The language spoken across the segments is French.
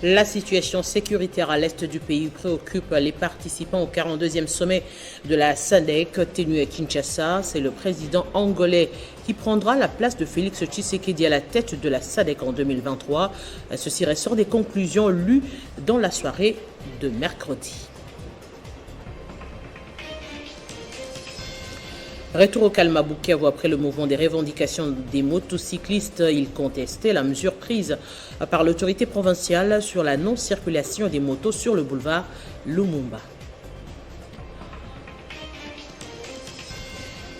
La situation sécuritaire à l'est du pays préoccupe les participants au 42e sommet de la SADC tenu à Kinshasa. C'est le président angolais qui prendra la place de Félix Tshisekedi à la tête de la SADC en 2023. Ceci ressort des conclusions lues dans la soirée de mercredi. Retour au calme à Bukavu après le mouvement des revendications des motocyclistes. Ils contestaient la mesure prise par l'autorité provinciale sur la non-circulation des motos sur le boulevard Lumumba.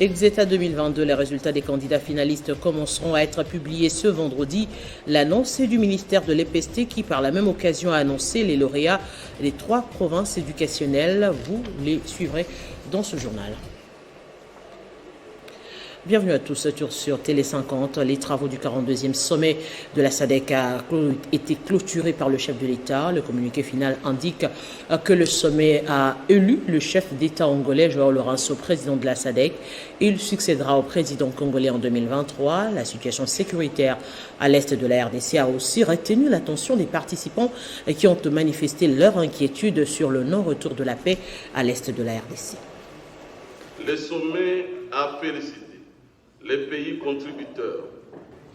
Exeta 2022, les résultats des candidats finalistes commenceront à être publiés ce vendredi. L'annonce est du ministère de l'EPST qui, par la même occasion, a annoncé les lauréats des 3 provinces éducationnelles. Vous les suivrez dans ce journal. Bienvenue à tous sur Télé 50. Les travaux du 42e sommet de la SADC ont été clôturés par le chef de l'État. Le communiqué final indique que le sommet a élu le chef d'État angolais, João Lourenço, président de la SADC. Il succédera au président congolais en 2023. La situation sécuritaire à l'est de la RDC a aussi retenu l'attention des participants qui ont manifesté leur inquiétude sur le non-retour de la paix à l'est de la RDC. Le sommet a félicité les pays contributeurs,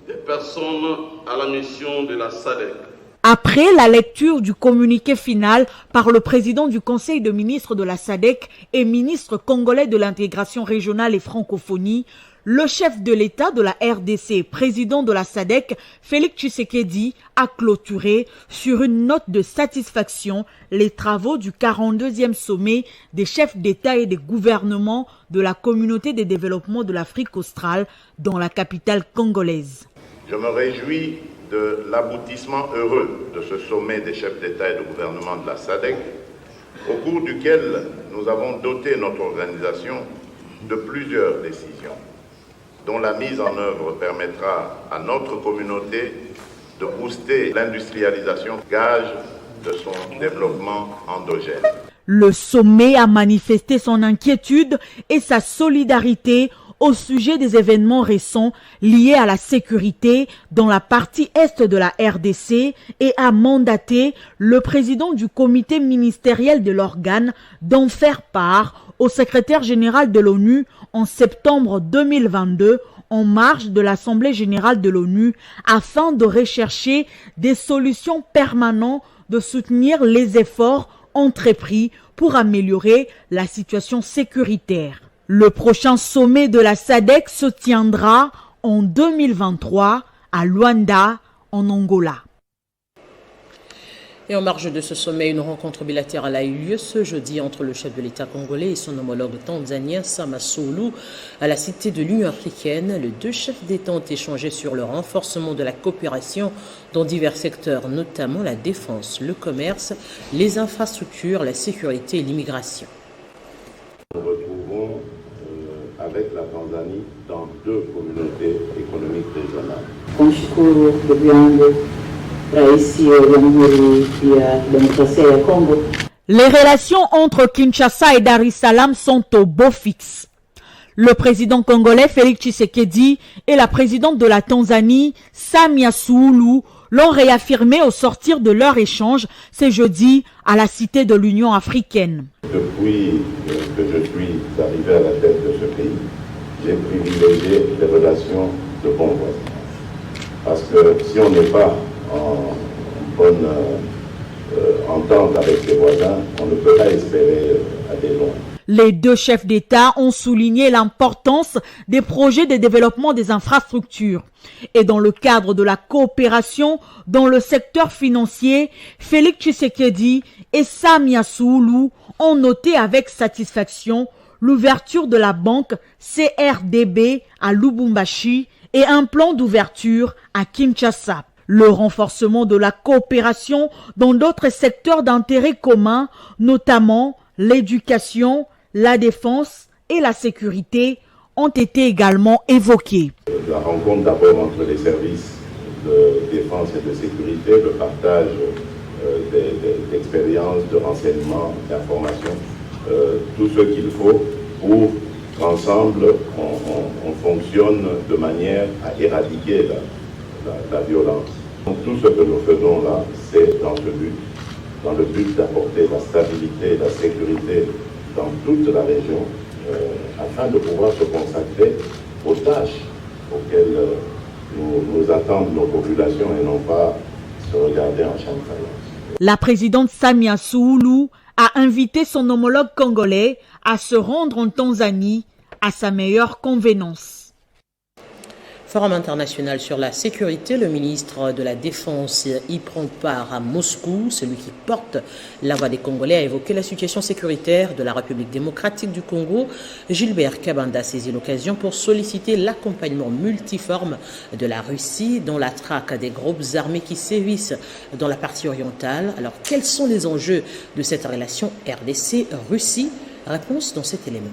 des personnes à la mission de la SADC. Après la lecture du communiqué final par le président du Conseil de ministres de la SADC et ministre congolais de l'intégration régionale et francophonie, le chef de l'État de la RDC, président de la SADC, Félix Tshisekedi, a clôturé sur une note de satisfaction les travaux du 42e sommet des chefs d'État et des gouvernements de la communauté de développement de l'Afrique australe dans la capitale congolaise. Je me réjouis de l'aboutissement heureux de ce sommet des chefs d'État et de gouvernement de la SADC, au cours duquel nous avons doté notre organisation de plusieurs décisions, dont la mise en œuvre permettra à notre communauté de booster l'industrialisation, gage de son développement endogène. Le sommet a manifesté son inquiétude et sa solidarité au sujet des événements récents liés à la sécurité dans la partie est de la RDC et a mandaté le président du comité ministériel de l'organe d'en faire part au secrétaire général de l'ONU en septembre 2022 en marge de l'Assemblée générale de l'ONU afin de rechercher des solutions permanentes de soutenir les efforts entrepris pour améliorer la situation sécuritaire. Le prochain sommet de la SADC se tiendra en 2023 à Luanda, en Angola. Et en marge de ce sommet, une rencontre bilatérale a eu lieu ce jeudi entre le chef de l'État congolais et son homologue tanzanien Samia Suluhu à la cité de l'Union africaine. Les deux chefs d'État ont échangé sur le renforcement de la coopération dans divers secteurs, notamment la défense, le commerce, les infrastructures, la sécurité et l'immigration. Nous nous retrouvons avec la Tanzanie dans 2 communautés économiques régionales. Les relations entre Kinshasa et Dar es Salaam sont au beau fixe. Le président congolais Félix Tshisekedi et la présidente de la Tanzanie Samia Suluhu l'ont réaffirmé au sortir de leur échange ce jeudi à la cité de l'Union africaine. Depuis que je suis arrivé à la tête de ce pays, j'ai privilégié les relations de bon voisinage. Parce que si on n'est pas en bonne entente avec ses voisins, on ne peut pas espérer aller loin. Les deux chefs d'État ont souligné l'importance des projets de développement des infrastructures. Et dans le cadre de la coopération dans le secteur financier, Félix Tshisekedi et Samia Suluhu ont noté avec satisfaction l'ouverture de la banque CRDB à Lubumbashi et un plan d'ouverture à Kinshasa. Le renforcement de la coopération dans d'autres secteurs d'intérêt commun, notamment l'éducation, la défense et la sécurité, ont été également évoqués. La rencontre d'abord entre les services de défense et de sécurité, le partage d'expériences, de renseignements, d'informations, tout ce qu'il faut pour qu'ensemble on fonctionne de manière à éradiquer la violence Donc tout ce que nous faisons là, c'est dans le but d'apporter la stabilité et la sécurité dans toute la région, afin de pouvoir se consacrer aux tâches auxquelles nous attendent nos populations et non pas se regarder en champ de faïence. La présidente Samia Suluhu a invité son homologue congolais à se rendre en Tanzanie à sa meilleure convenance. Forum international sur la sécurité, le ministre de la Défense y prend part à Moscou. Celui qui porte la voix des Congolais a évoqué la situation sécuritaire de la République démocratique du Congo. Gilbert Kabanda a saisi l'occasion pour solliciter l'accompagnement multiforme de la Russie dans la traque des groupes armés qui sévissent dans la partie orientale. Alors, quels sont les enjeux de cette relation RDC-Russie? Réponse dans cet élément.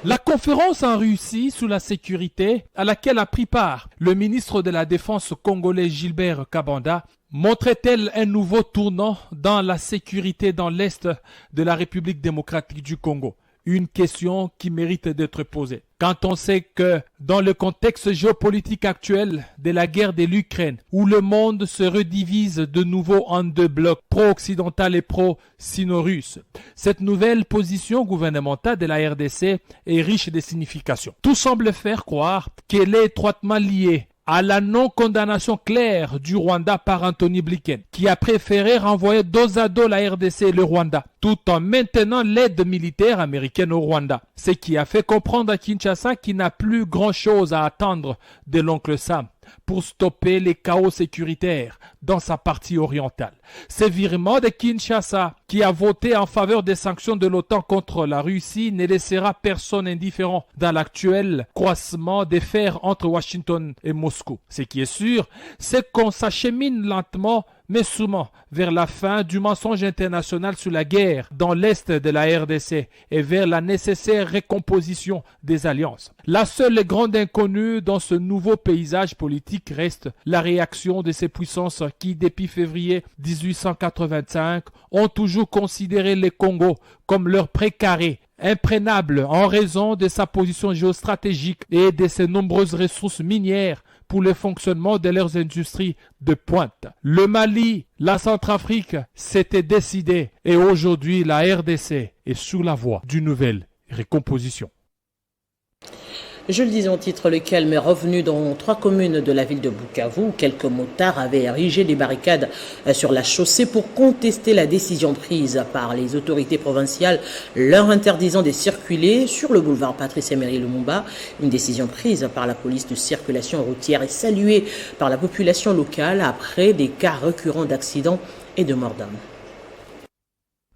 La conférence en Russie sous la sécurité à laquelle a pris part le ministre de la Défense congolais Gilbert Kabanda montrait-elle un nouveau tournant dans la sécurité dans l'Est de la République démocratique du Congo? Une question qui mérite d'être posée. Quand on sait que dans le contexte géopolitique actuel de la guerre de l'Ukraine, où le monde se redivise de nouveau en deux blocs, pro-occidental et pro-sino-russe, cette nouvelle position gouvernementale de la RDC est riche de significations. Tout semble faire croire qu'elle est étroitement liée à la non-condamnation claire du Rwanda par Anthony Blinken, qui a préféré renvoyer dos à dos la RDC et le Rwanda, tout en maintenant l'aide militaire américaine au Rwanda. Ce qui a fait comprendre à Kinshasa qu'il n'a plus grand-chose à attendre de l'oncle Sam pour stopper les chaos sécuritaires dans sa partie orientale. Ce virement de Kinshasa, qui a voté en faveur des sanctions de l'OTAN contre la Russie, ne laissera personne indifférent dans l'actuel croisement des fers entre Washington et Moscou. Ce qui est sûr, c'est qu'on s'achemine lentement mais sûrement vers la fin du mensonge international sur la guerre dans l'Est de la RDC et vers la nécessaire recomposition des alliances. La seule grande inconnue dans ce nouveau paysage politique reste la réaction de ces puissances qui, depuis février 1885, ont toujours considéré le Congo comme leur précaré, imprégnable en raison de sa position géostratégique et de ses nombreuses ressources minières pour le fonctionnement de leurs industries de pointe. Le Mali, la Centrafrique s'étaient décidés et aujourd'hui la RDC est sous la voie d'une nouvelle recomposition. Je le disais en titre, le calme est revenu dans 3 communes de la ville de Bukavu où quelques motards avaient érigé des barricades sur la chaussée pour contester la décision prise par les autorités provinciales leur interdisant de circuler sur le boulevard Patrice Emery Lumumba. Une décision prise par la police de circulation routière et saluée par la population locale après des cas récurrents d'accidents et de morts d'hommes.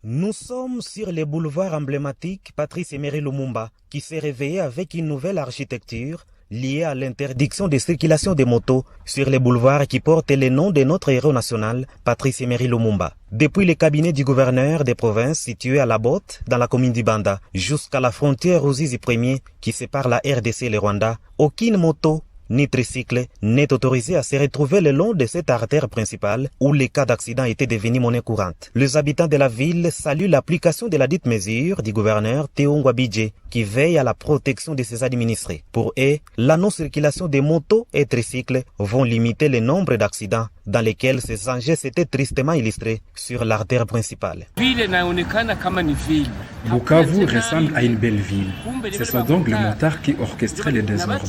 Nous sommes sur les boulevards emblématiques Patrice Emery Lumumba qui s'est réveillé avec une nouvelle architecture liée à l'interdiction de circulation des motos sur les boulevards qui portent le nom de notre héros national, Patrice Emery Lumumba. Depuis le cabinet du gouverneur des provinces situé à La Botte, dans la commune d'Ibanda, jusqu'à la frontière Ruzizi Ier qui sépare la RDC et le Rwanda, aucune moto ni tricycle n'est autorisé à se retrouver le long de cette artère principale où les cas d'accident étaient devenus monnaie courante. Les habitants de la ville saluent l'application de la dite mesure du gouverneur Théo Ngwabidje qui veille à la protection de ses administrés. Pour eux, la non-circulation des motos et tricycles vont limiter le nombre d'accidents dans lesquels ces engins s'étaient tristement illustrés sur l'artère principale. Bukavu ressemble à une belle ville. Ce sont donc les motards qui orchestraient les désordres.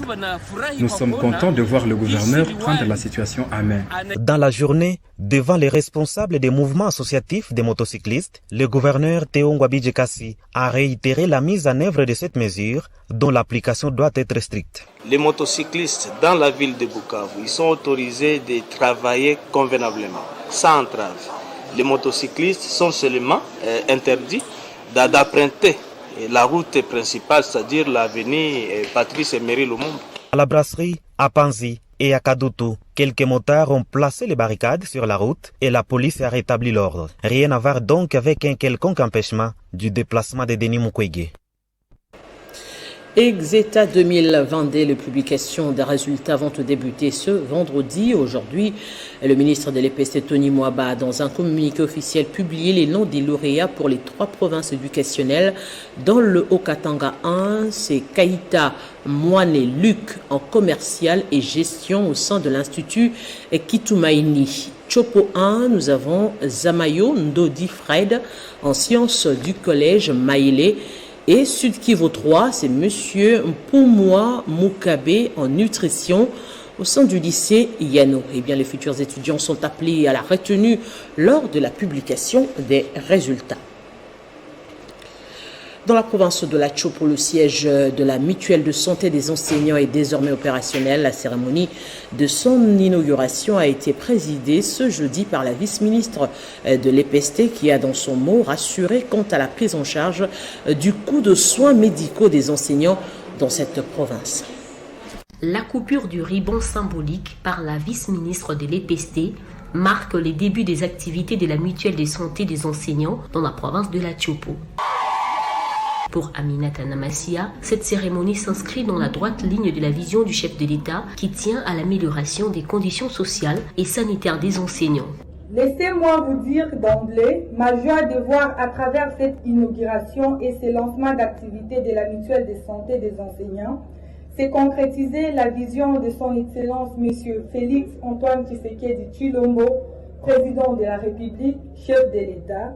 Nous sommes contents de voir le gouverneur prendre la situation à main. Dans la journée, devant les responsables des mouvements associatifs des motocyclistes, le gouverneur Théo Ngwabidje Kassi a réitéré la mise en œuvre de cette mesure dont l'application doit être stricte. Les motocyclistes dans la ville de Bukavu, ils sont autorisés de travailler convenablement, sans entrave. Les motocyclistes sont seulement interdits d'emprunter la route principale, c'est-à-dire l'avenue Patrice Emery Lumumba. À la brasserie, à Panzi et à Kadutu, quelques motards ont placé les barricades sur la route et la police a rétabli l'ordre. Rien à voir donc avec un quelconque empêchement du déplacement de Denis Mukwege. Exeta 2022, les publications des résultats vont débuter ce vendredi. Aujourd'hui, le ministre de l'EPST Tony Mwaba, dans un communiqué officiel, publié les noms des lauréats pour les 3 provinces éducationnelles. Dans le Haut-Katanga 1, c'est Kaïta Moine Luc en commercial et gestion au sein de l'Institut Kitumaini. Chopo 1, nous avons Zamayo Ndodi Fred en sciences du collège Maïlé. Et Sud Kivu 3, c'est Monsieur Mpumwa Mukabe en nutrition au sein du lycée Yano. Eh bien, les futurs étudiants sont appelés à la retenue lors de la publication des résultats. Dans la province de la Chopo, le siège de la mutuelle de santé des enseignants est désormais opérationnel. La cérémonie de son inauguration a été présidée ce jeudi par la vice-ministre de l'EPST qui a dans son mot rassuré quant à la prise en charge du coût de soins médicaux des enseignants dans cette province. La coupure du ruban symbolique par la vice-ministre de l'EPST marque les débuts des activités de la mutuelle de santé des enseignants dans la province de la Chopo. Pour Aminata Namassia, cette cérémonie s'inscrit dans la droite ligne de la vision du chef de l'État qui tient à l'amélioration des conditions sociales et sanitaires des enseignants. Laissez-moi vous dire d'emblée ma joie de voir à travers cette inauguration et ces lancements d'activités de la mutuelle de santé des enseignants s'est concrétiser la vision de son Excellence M. Félix Antoine Tshisekedi Tshilombo, président de la République, chef de l'État,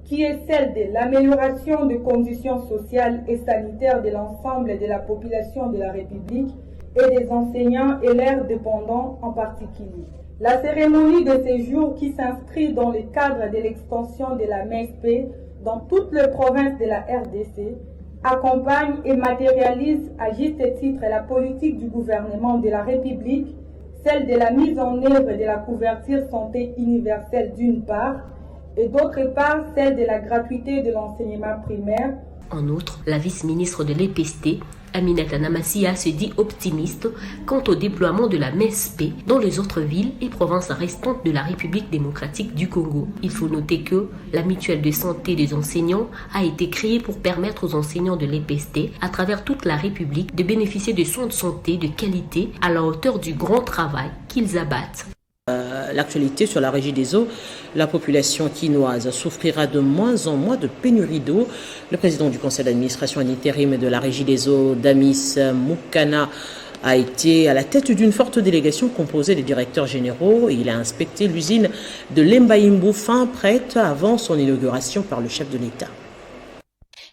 qui est celle de l'amélioration des conditions sociales et sanitaires de l'ensemble de la population de la République et des enseignants et leurs dépendants en particulier. La cérémonie de ces jours qui s'inscrit dans le cadre de l'extension de la MESP dans toutes les provinces de la RDC accompagne et matérialise à juste titre la politique du gouvernement de la République, celle de la mise en œuvre de la couverture santé universelle d'une part, et d'autre part celle de la gratuité de l'enseignement primaire. En outre, la vice-ministre de l'EPST, Aminata Namassia, se dit optimiste quant au déploiement de la MESP dans les autres villes et provinces restantes de la République démocratique du Congo. Il faut noter que la mutuelle de santé des enseignants a été créée pour permettre aux enseignants de l'EPST à travers toute la République de bénéficier de soins de santé de qualité à la hauteur du grand travail qu'ils abattent. L'actualité sur la régie des eaux, la population quinoise souffrira de moins en moins de pénurie d'eau. Le président du conseil d'administration en intérim de la régie des eaux, Damis Moukana, a été à la tête d'une forte délégation composée des directeurs généraux. Il a inspecté l'usine de Lembaïmbou fin prête avant son inauguration par le chef de l'État.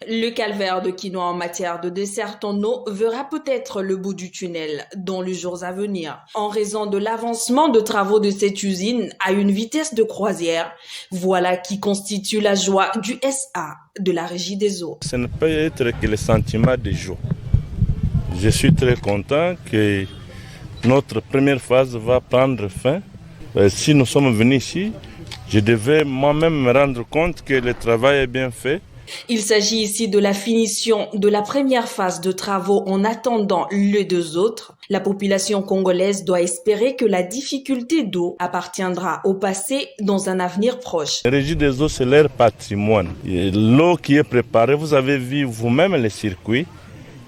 Le calvaire de quinoa en matière de dessert en eau verra peut-être le bout du tunnel dans les jours à venir. En raison de l'avancement de travaux de cette usine à une vitesse de croisière, voilà qui constitue la joie du SA de la Régie des eaux. Ce ne peut être que le sentiment de joie. Je suis très content que notre première phase va prendre fin. Si nous sommes venus ici, je devais moi-même me rendre compte que le travail est bien fait. Il s'agit ici de la finition de la première phase de travaux en attendant les 2 autres. La population congolaise doit espérer que la difficulté d'eau appartiendra au passé dans un avenir proche. La Régie des eaux, c'est leur patrimoine. L'eau qui est préparée, vous avez vu vous-même les circuits,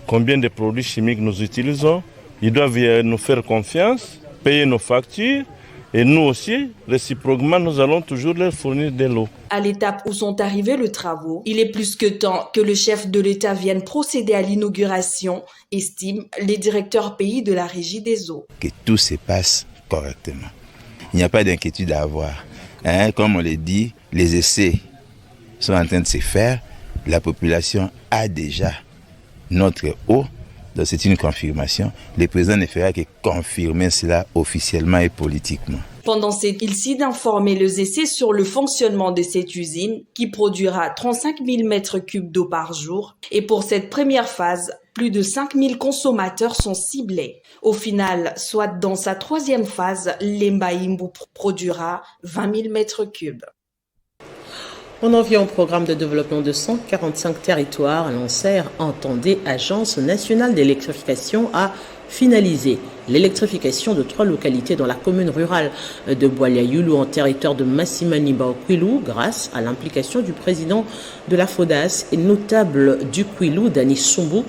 combien de produits chimiques nous utilisons. Ils doivent nous faire confiance, payer nos factures. Et nous aussi, réciproquement, nous allons toujours leur fournir de l'eau. À l'étape où sont arrivés les travaux, il est plus que temps que le chef de l'État vienne procéder à l'inauguration, estiment les directeurs pays de la Régie des eaux. Que tout se passe correctement. Il n'y a pas d'inquiétude à avoir. Comme on l'a dit, les essais sont en train de se faire. La population a déjà notre eau. Donc c'est une confirmation. Le président ne fera que confirmer cela officiellement et politiquement. Pendant il d'informer les essais sur le fonctionnement de cette usine qui produira 35 000 mètres cubes d'eau par jour. Et pour cette première phase, plus de 5 000 consommateurs sont ciblés. Au final, soit dans sa 3e phase, Lembaïmbou produira 20 000 mètres cubes. On en vient au programme de développement de 145 territoires. L'ANSER entendait Agence nationale d'électrification à finaliser l'électrification de 3 localités dans la commune rurale de Boalia-Yulu en territoire de Massimaniba au Kwilu grâce à l'implication du président de la FODAS et notable du Kwilu, Dani Sumbu.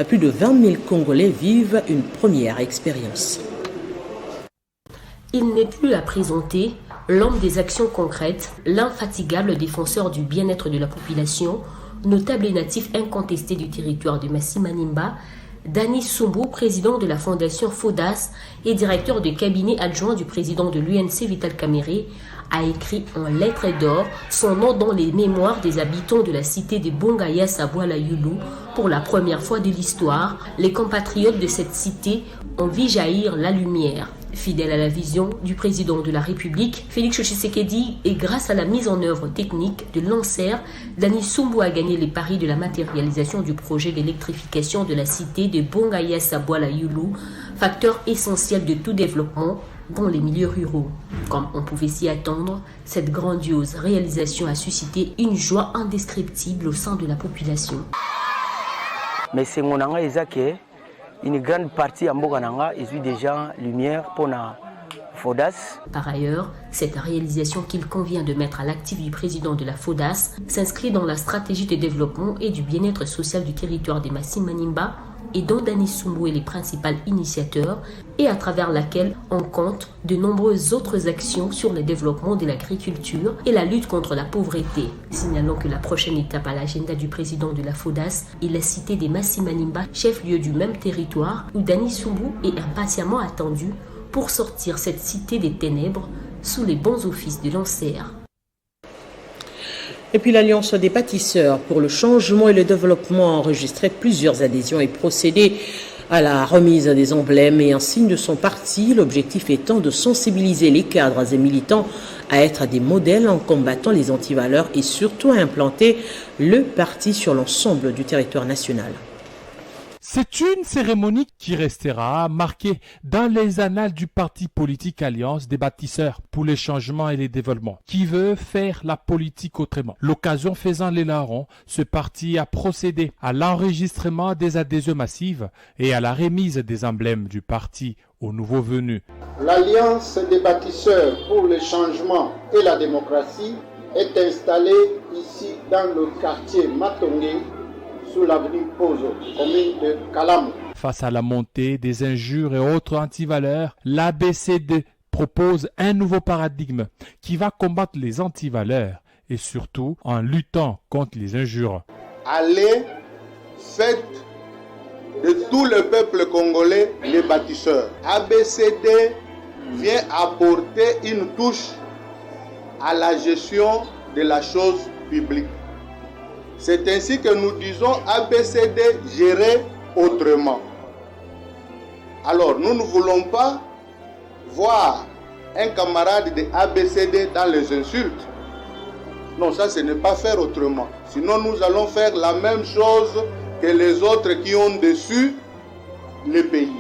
Plus de 20 000 Congolais vivent une première expérience. Il n'est plus à présenter l'homme des actions concrètes, l'infatigable défenseur du bien-être de la population, notable et natif incontesté du territoire de Massimaniba, Dani Sumbu, président de la fondation FODAS et directeur de cabinet adjoint du président de l'UNC Vital Kamerhe, a écrit en lettres d'or son nom dans les mémoires des habitants de la cité de Bongayas à Boalia-Yulu. Pour la première fois de l'histoire, les compatriotes de cette cité ont vu jaillir la lumière. Fidèle à la vision du président de la République, Félix Tshisekedi, et grâce à la mise en œuvre technique de l'ANSER, Dani Sumbu a gagné les paris de la matérialisation du projet d'électrification de la cité de Bongayas à Boalia-Yulu, facteur essentiel de tout développement dans les milieux ruraux. Comme on pouvait s'y attendre, cette grandiose réalisation a suscité une joie indescriptible au sein de la population. Mais c'est mon une grande partie en Bogananga est déjà lumière pour la FODAS. Par ailleurs, cette réalisation qu'il convient de mettre à l'actif du président de la FODAS s'inscrit dans la stratégie de développement et du bien-être social du territoire des Massimaniba et dont Dani Sumbu est les principaux initiateurs et à travers laquelle on compte de nombreuses autres actions sur le développement de l'agriculture et la lutte contre la pauvreté. Signalons que la prochaine étape à l'agenda du président de la FODAS est la cité des Massimaniba, chef-lieu du même territoire où Dani Sumbu est impatiemment attendu pour sortir cette cité des ténèbres sous les bons offices de l'ANSER. Et puis l'Alliance des bâtisseurs pour le changement et le développement a enregistré plusieurs adhésions et procédé à la remise des emblèmes et un signe de son parti, l'objectif étant de sensibiliser les cadres et militants à être des modèles en combattant les antivaleurs et surtout à implanter le parti sur l'ensemble du territoire national. C'est une cérémonie qui restera marquée dans les annales du parti politique Alliance des bâtisseurs pour les changements et les développements, qui veut faire la politique autrement. L'occasion faisant les larrons, ce parti a procédé à l'enregistrement des adhésions massives et à la remise des emblèmes du parti aux nouveaux venus. L'Alliance des bâtisseurs pour le changement et la démocratie est installée ici dans le quartier Matongé, sous l'avenue Pozo, commune de Kalam. Face à la montée des injures et autres antivaleurs, l'ABCD propose un nouveau paradigme qui va combattre les antivaleurs et surtout en luttant contre les injures. Allez, faites de tout le peuple congolais les bâtisseurs. ABCD vient apporter une touche à la gestion de la chose publique. C'est ainsi que nous disons ABCD gérer autrement. Alors, nous ne voulons pas voir un camarade de ABCD dans les insultes. Non, ça, ce n'est pas faire autrement. Sinon, nous allons faire la même chose que les autres qui ont déçu le pays.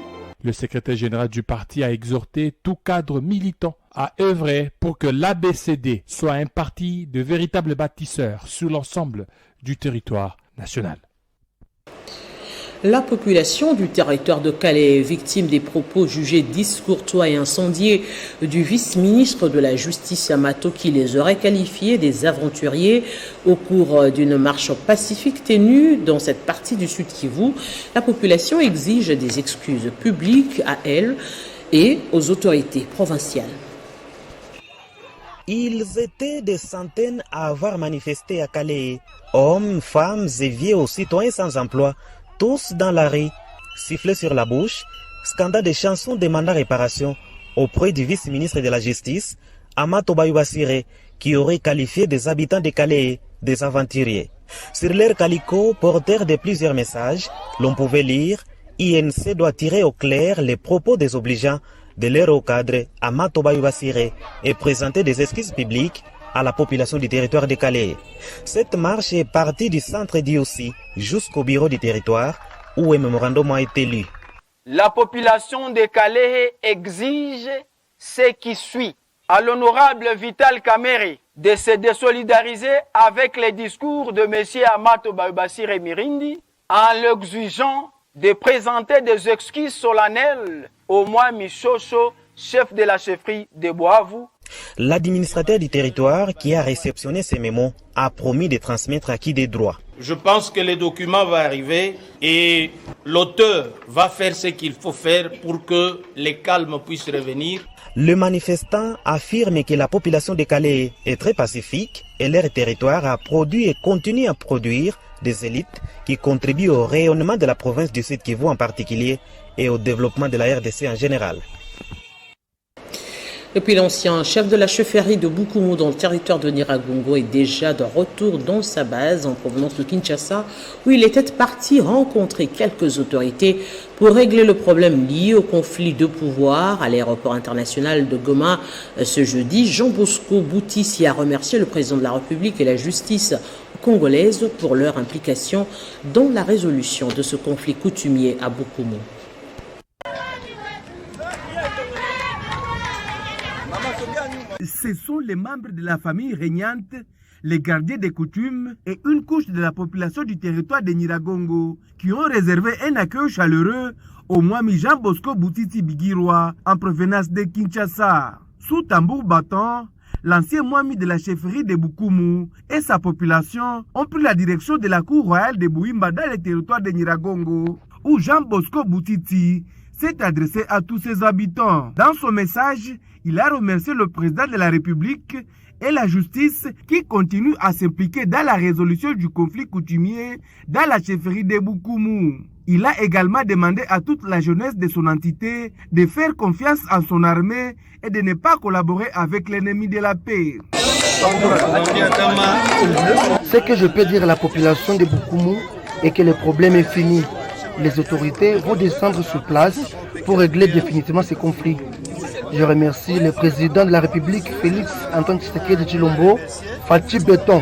Le secrétaire général du parti a exhorté tout cadre militant à œuvrer pour que l'ABCD soit un parti de véritables bâtisseurs sur l'ensemble du territoire national. La population du territoire de Calais est victime des propos jugés discourtois et incendiés du vice-ministre de la Justice Amato qui les aurait qualifiés des aventuriers au cours d'une marche pacifique tenue dans cette partie du Sud Kivu. La population exige des excuses publiques à elle et aux autorités provinciales. Ils étaient des centaines à avoir manifesté à Calais. Hommes, femmes et vieux citoyens sans emploi, tous dans la rue, sifflés sur la bouche, scandant des chansons demandant réparation auprès du vice-ministre de la Justice, Amato Bayubasire, qui aurait qualifié des habitants de Calais des aventuriers. Sur leur calico, porteur de plusieurs messages, l'on pouvait lire « INC doit tirer au clair les propos désobligeants de leur haut cadre Amato Bayubasire et présenter des excuses publiques à la population du territoire de Calais. » Cette marche est partie du centre d'Iossi jusqu'au bureau du territoire où un mémorandum a été lu. La population de Calais exige ce qui suit à l'honorable Vital Kamerhe de se désolidariser avec les discours de M. Amato Bayubasire Mirindi en l'exigeant de présenter des excuses solennelles au mois Michocho, chef de la chefferie de Boavu. L'administrateur du territoire qui a réceptionné ces mémos a promis de transmettre acquis des droits. Je pense que le document va arriver et l'auteur va faire ce qu'il faut faire pour que le calme puisse revenir. Le manifestant affirme que la population de Calais est très pacifique et leur territoire a produit et continue à produire des élites qui contribuent au rayonnement de la province du Sud Kivu en particulier et au développement de la RDC en général. Et puis l'ancien chef de la chefferie de Bukumu dans le territoire de Nyiragongo est déjà de retour dans sa base en provenance de Kinshasa où il était parti rencontrer quelques autorités pour régler le problème lié au conflit de pouvoir à l'aéroport international de Goma ce jeudi. Jean Bosco Boutissi a remercié le président de la République et la justice congolaise pour leur implication dans la résolution de ce conflit coutumier à Bukumu. Ce sont les membres de la famille régnante, les gardiens des coutumes et une couche de la population du territoire de Nyiragongo qui ont réservé un accueil chaleureux au Mwami Jean Bosco Boutiti Bigirwa en provenance de Kinshasa. Sous tambour battant, l'ancien Mwami de la chefferie de Bukumu et sa population ont pris la direction de la cour royale de Bouimba dans le territoire de Nyiragongo où Jean Bosco Boutiti s'est adressé à tous ses habitants. Dans son message, il a remercié le président de la République et la justice qui continuent à s'impliquer dans la résolution du conflit coutumier dans la chefferie de Bukumu. Il a également demandé à toute la jeunesse de son entité de faire confiance en son armée et de ne pas collaborer avec l'ennemi de la paix. Ce que je peux dire à la population de Bukumu est que le problème est fini. Les autorités vont descendre sur place pour régler définitivement ces conflits. Je remercie le président de la République, Félix Antoine Tshisekedi Tshilombo, Fatih Beton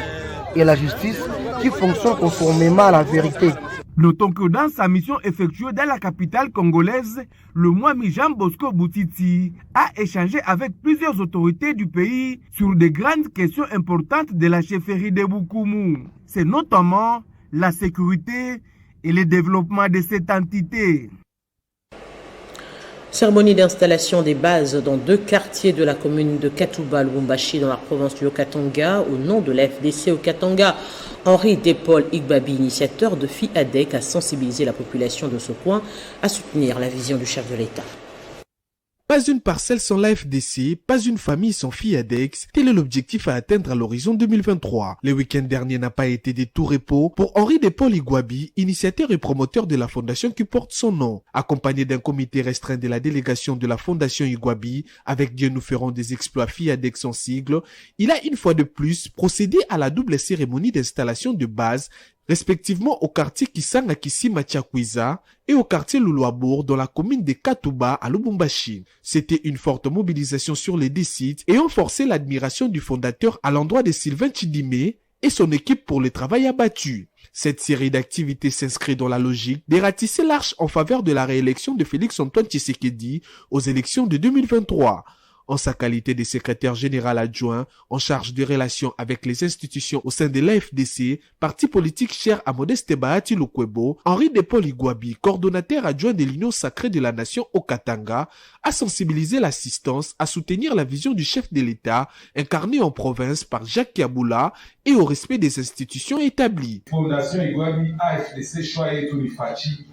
et la justice qui fonctionnent conformément à la vérité. Notons que dans sa mission effectuée dans la capitale congolaise, le Mwami Jean Bosco Boutiti a échangé avec plusieurs autorités du pays sur de grandes questions importantes de la chefferie de Bukumu. C'est notamment la sécurité et le développement de cette entité. Cérémonie d'installation des bases dans 2 quartiers de la commune de Katuba, Lubumbashi, dans la province du Haut-Katanga, au nom de la FDC au Katanga. Henri Depol Igbabi, initiateur de FIADEC, a sensibilisé la population de ce coin à soutenir la vision du chef de l'État. Pas une parcelle sans la FDC, pas une famille sans FIADEX, tel est l'objectif à atteindre à l'horizon 2023. Le week-end dernier n'a pas été des tout repos pour Henri Depol Igbabi, initiateur et promoteur de la fondation qui porte son nom. Accompagné d'un comité restreint de la délégation de la fondation Igbabi, avec Dieu nous ferons des exploits FIADEX en sigle, il a une fois de plus procédé à la double cérémonie d'installation de base respectivement au quartier Kisanga Kisima Tchakwiza et au quartier Luluabour dans la commune de Katuba à Lubumbashi. C'était une forte mobilisation sur les 2 sites ayant forcé l'admiration du fondateur à l'endroit de Sylvain Chidime et son équipe pour le travail abattu. Cette série d'activités s'inscrit dans la logique de ratisser l'arche en faveur de la réélection de Félix Antoine Tshisekedi aux élections de 2023. En sa qualité de secrétaire général adjoint en charge des relations avec les institutions au sein de l'AFDC, parti politique cher à Modeste Bahati Lukwebo, Henri Depol Igbabi, coordonnateur adjoint de l'Union sacrée de la nation au Katanga, a sensibilisé l'assistance à soutenir la vision du chef de l'État incarné en province par Jacques Kiaboula et au respect des institutions établies. Fondation Igbabi AFDC choye Tunifachi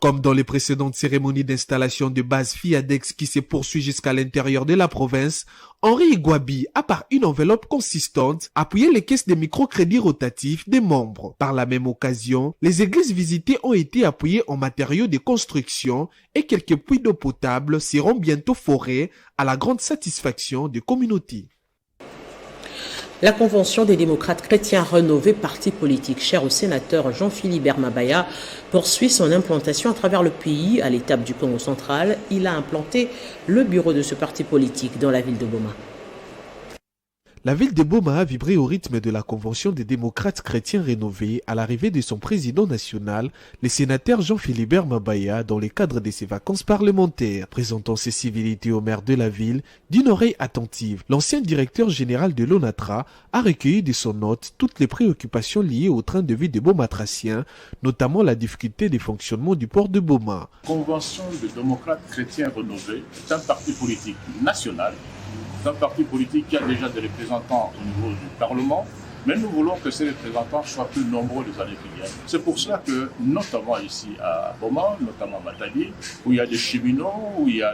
Comme dans les précédentes cérémonies d'installation de base FIADEX qui se poursuit jusqu'à l'intérieur de la province, Henri Igbabi a par une enveloppe consistante appuyé les caisses de microcrédits rotatifs des membres. Par la même occasion, les églises visitées ont été appuyées en matériaux de construction et quelques puits d'eau potable seront bientôt forés à la grande satisfaction des communautés. La Convention des démocrates chrétiens rénovés, parti politique cher au sénateur Jean-Philibert Mabaya, poursuit son implantation à travers le pays. À l'étape du Congo central, il a implanté le bureau de ce parti politique dans la ville de Goma. La ville de Boma a vibré au rythme de la convention des démocrates chrétiens rénovée à l'arrivée de son président national, le sénateur Jean-Philibert Mabaya, dans le cadre de ses vacances parlementaires. Présentant ses civilités au maire de la ville, d'une oreille attentive, l'ancien directeur général de l'ONATRA a recueilli de son hôte toutes les préoccupations liées au train de vie des Bomatraciens, notamment la difficulté des fonctionnements du port de Boma. La convention des démocrates chrétiens rénovée est un parti politique national. C'est un parti politique qui a déjà des représentants au niveau du Parlement, mais nous voulons que ces représentants soient plus nombreux les années qui viennent. C'est pour cela que, notamment ici à Boma, notamment à Matadi, où il y a des cheminots, où il y a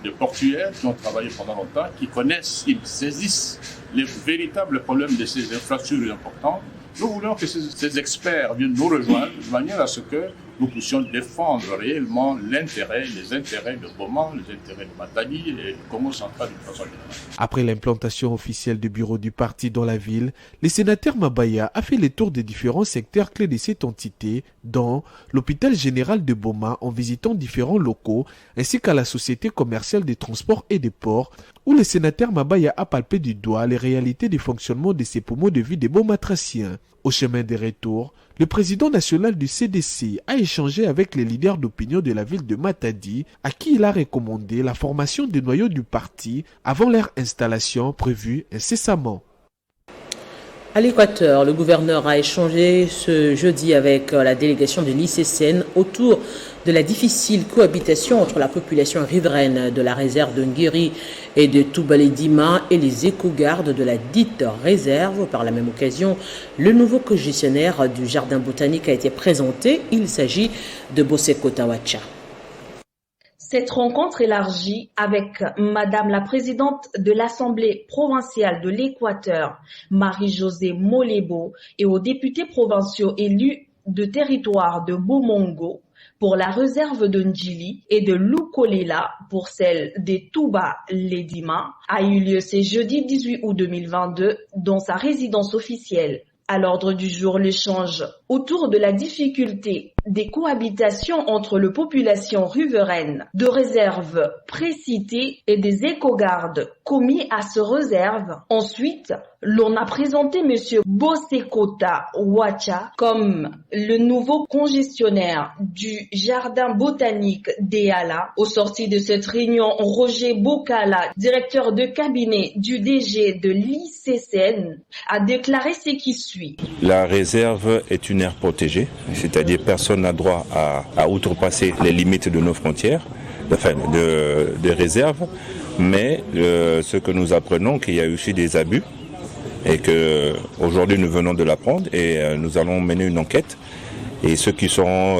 des portuaires qui ont travaillé pendant longtemps, qui connaissent, ils saisissent les véritables problèmes de ces infrastructures importantes. Nous voulons que ces experts viennent nous rejoindre de manière à ce que nous puissions défendre réellement les intérêts de Boma, les intérêts de Matadi et du Congo central d'une façon générale. Après l'implantation officielle du bureau du parti dans la ville, le sénateur Mabaya a fait le tour des différents secteurs clés de cette entité, dont l'hôpital général de Boma en visitant différents locaux, ainsi qu'à la société commerciale des transports et des ports, où le sénateur Mabaya a palpé du doigt les réalités du fonctionnement de ces poumons de vie des Bomatraciens. Au chemin des retours, le président national du CDC a échangé avec les leaders d'opinion de la ville de Matadi, à qui il a recommandé la formation des noyaux du parti avant leur installation prévue incessamment. À l'Équateur, le gouverneur a échangé ce jeudi avec la délégation de l'ICCN autour de la difficile cohabitation entre la population riveraine de la réserve de Nguiri et de Toubalédima et les éco-gardes de la dite réserve. Par la même occasion, le nouveau co-gestionnaire du jardin botanique a été présenté. Il s'agit de Boseko Tawacha. Cette rencontre élargie avec Madame la présidente de l'Assemblée provinciale de l'Équateur, Marie-Josée Molebo, et aux députés provinciaux élus de territoire de Bomongo pour la réserve de Ndjili et de Lukolela pour celle des Touba-Lédima, a eu lieu ce jeudi 18 août 2022 dans sa résidence officielle. À l'ordre du jour, l'échange autour de la difficulté des cohabitations entre les populations riveraines de réserves précitées et des éco-gardes commis à ce réserve. Ensuite, l'on a présenté monsieur Bosekota Wacha comme le nouveau congestionnaire du jardin botanique d'Eala. Au sorti de cette réunion, Roger Bokala, directeur de cabinet du DG de l'ICCN, a déclaré ce qui suit. La réserve est une aire protégée, c'est-à-dire personne n'a droit à outrepasser les limites de nos frontières, enfin de réserve, mais ce que nous apprenons, qu'il y a eu aussi des abus, et que aujourd'hui nous venons de l'apprendre et nous allons mener une enquête, et ceux qui seront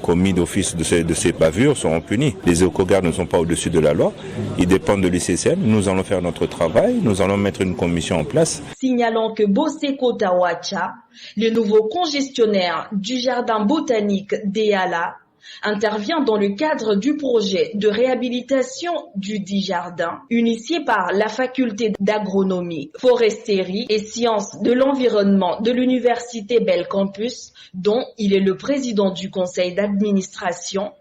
commis d'office de ces bavures seront punis. Les éco-gardes ne sont pas au-dessus de la loi, ils dépendent de l'ICCN. Nous allons faire notre travail, nous allons mettre une commission en place. Signalant que Boseko Tawacha, le nouveau congestionnaire du jardin botanique d'Eala, intervient dans le cadre du projet de réhabilitation du dit jardin, initié par la faculté d'agronomie, foresterie et sciences de l'environnement de l'université Belcampus, dont il est le président du conseil d'administration.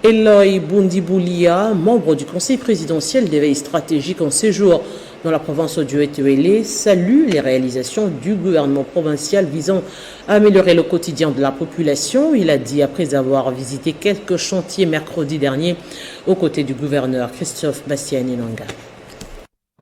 Eloy Bundiboulia, membre du conseil présidentiel d'éveil stratégique en séjour dans la province du Etuele, salue les réalisations du gouvernement provincial visant à améliorer le quotidien de la population. Il a dit, après avoir visité quelques chantiers mercredi dernier, aux côtés du gouverneur Christophe Bastiani-Nanga.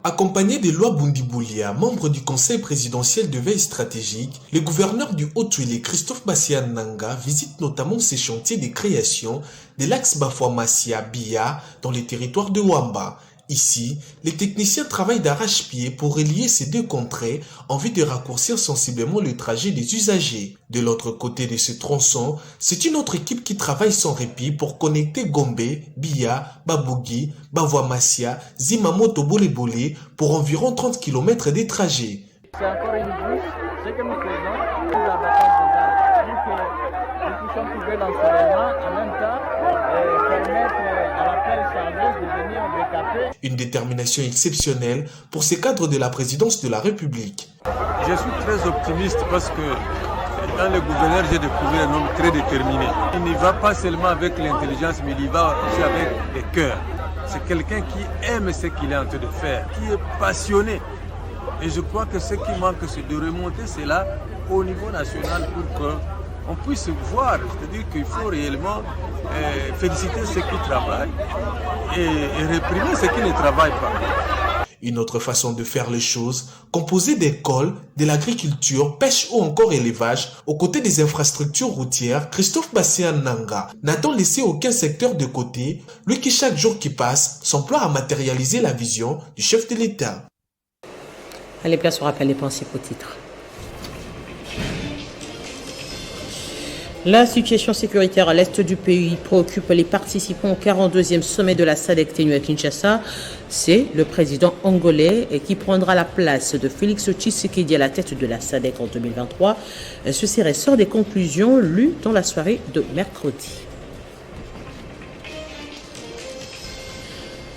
Accompagné d'Eloy Bundiboulia, membre du conseil présidentiel de veille stratégique, le gouverneur du Haut-Tuélé, Christophe Bastiani-Nanga, visite notamment ces chantiers de création de l'axe Bafouamassia-Bia dans les territoires de Wamba. Ici, les techniciens travaillent d'arrache-pied pour relier ces deux contrées en vue de raccourcir sensiblement le trajet des usagers. De l'autre côté de ce tronçon, c'est une autre équipe qui travaille sans répit pour connecter Gombe, Bia, Babougi, Bafouamassia, Zimamoto Bolebole pour environ 30 km des trajets. C'est encore une bouche, ce que nous faisons pour la vacance des arbres, pour que nous puissions trouver l'ensoleillement en même temps permettre à la pelle chargeuse de venir décaper. Une détermination exceptionnelle pour ces cadres de la présidence de la République. Je suis très optimiste parce que dans le gouverneur, j'ai découvert un homme très déterminé. Il n'y va pas seulement avec l'intelligence, mais il y va aussi avec le cœur. c'est quelqu'un qui aime ce qu'il est en train de faire, qui est passionné. Et je crois que ce qui manque, c'est de remonter cela au niveau national pour qu'on puisse voir. C'est-à-dire qu'il faut réellement féliciter ceux qui travaillent et réprimer ceux qui ne travaillent pas. Une autre façon de faire les choses, composée d'écoles, de l'agriculture, pêche ou encore élevage, aux côtés des infrastructures routières, Christophe Bassian Nanga n'a-t-on laissé aucun secteur de côté, lui qui chaque jour qui passe s'emploie à matérialiser la vision du chef de l'État. Allez, place au rappel des principaux titres. La situation sécuritaire à l'est du pays préoccupe les participants au 42e sommet de la SADC tenu à Kinshasa. C'est le président angolais qui prendra la place de Félix Tshisekedi à la tête de la SADC en 2023. Ceci ressort des conclusions lues dans la soirée de mercredi.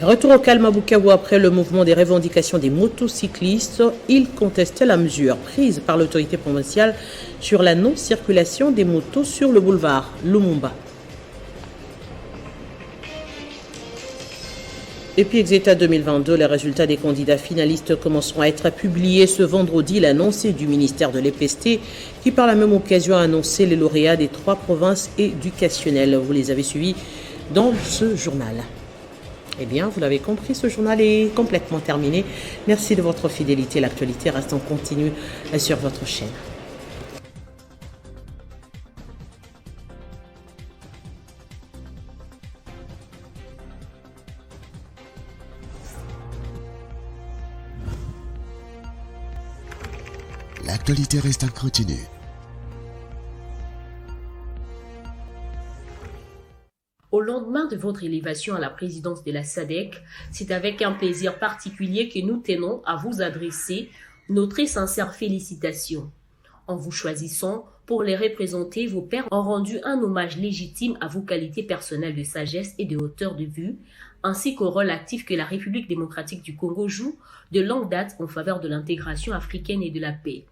Retour au calme à Bukavu après le mouvement des revendications des motocyclistes. Ils contestaient la mesure prise par l'autorité provinciale sur la non-circulation des motos sur le boulevard Lumumba. Et puis Exeta 2022, les résultats des candidats finalistes commenceront à être publiés ce vendredi. L'annoncé du ministère de l'EPST qui par la même occasion a annoncé les lauréats des 3 provinces éducationnelles. Vous les avez suivis dans ce journal. Eh bien, vous l'avez compris, ce journal est complètement terminé. Merci de votre fidélité. L'actualité reste en continu sur votre chaîne. L'actualité reste en continu. Au lendemain de votre élévation à la présidence de la SADC, c'est avec un plaisir particulier que nous tenons à vous adresser nos très sincères félicitations. En vous choisissant pour les représenter, vos pairs ont rendu un hommage légitime à vos qualités personnelles de sagesse et de hauteur de vue, ainsi qu'au rôle actif que la République démocratique du Congo joue de longue date en faveur de l'intégration africaine et de la paix.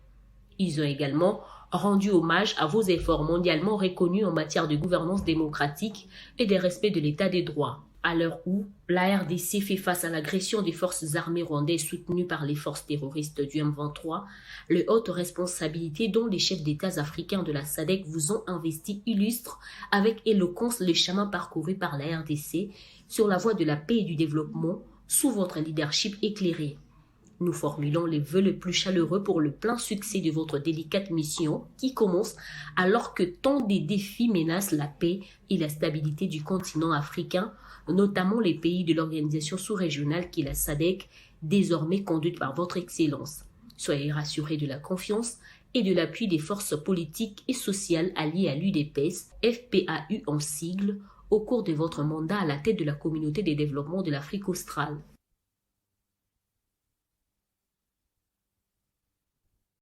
Ils ont également rendu hommage à vos efforts mondialement reconnus en matière de gouvernance démocratique et de respect de l'état des droits. À l'heure où la RDC fait face à l'agression des forces armées rwandaises soutenues par les forces terroristes du M23, les hautes responsabilités dont les chefs d'État africains de la SADC vous ont investi illustrent avec éloquence le chemin parcouru par la RDC sur la voie de la paix et du développement sous votre leadership éclairé. Nous formulons les vœux les plus chaleureux pour le plein succès de votre délicate mission qui commence alors que tant de défis menacent la paix et la stabilité du continent africain, notamment les pays de l'organisation sous-régionale qui est la SADC, désormais conduite par votre Excellence. Soyez rassurés de la confiance et de l'appui des forces politiques et sociales alliées à l'UDPS, FPAU en sigle, au cours de votre mandat à la tête de la communauté de développement de l'Afrique australe.